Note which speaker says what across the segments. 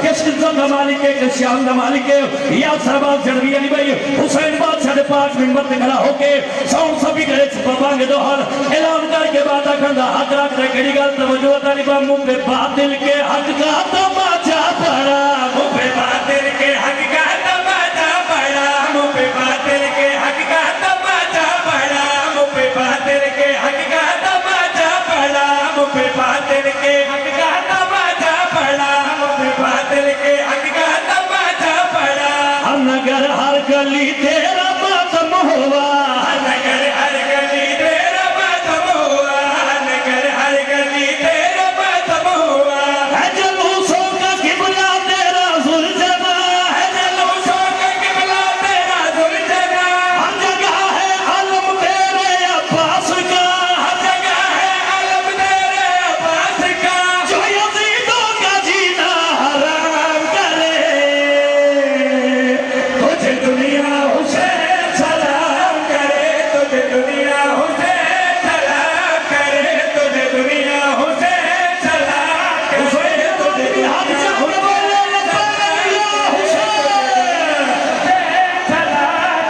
Speaker 1: किस इज्जत का मालिक है, किस शान का मालिक है। या सरबाज जड़वी अली भाई हुसैन बादशाह के पाक मिंबर पे खड़ा होके साउंड सभी करे बांगे दो हाल ऐलान करके बात करदा हक रखते केड़ी गल तवज्जो ताली बा मुंह पे बातिल के हक का तमाचा पड़ा, मुंह पे बातिल के हक का तमाचा पड़ा, मुंह पे बातिल के हक का तमाचा पड़ा, मुंह पे बातिल के हक का तमाचा पड़ा, मुंह पे बातिल के हक का तमाचा पड़ा, मुंह पे बातिल के हक का तमाचा पड़ा। हम नगर हर गली तेरा मातम हुआ, नगर हर गली तेरा मातम हुआ, नगर हर गली तेरा मातम हुआ। है जलूसों का किबला तेरा जुल्जमा, है जलूसों का किबला तेरा जुल्जमा। हर जगह है आलम तेरे अब्बास का, हर जगह है आलम तेरे अब्बास का। जो यजीदों का जीना हराम करे, तुझे दुनिया हुसैन सलाम करे, तुझे दुनिया हुसैन सलाम करे, तुझे दुनिया हुसैन सलाम करे, तुझे दुनिया हुसैन सलाम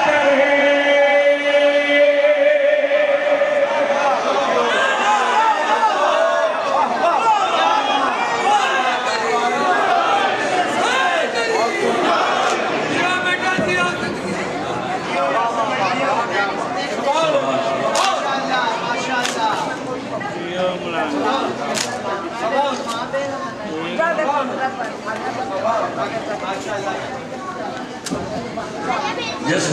Speaker 1: करे। Yes.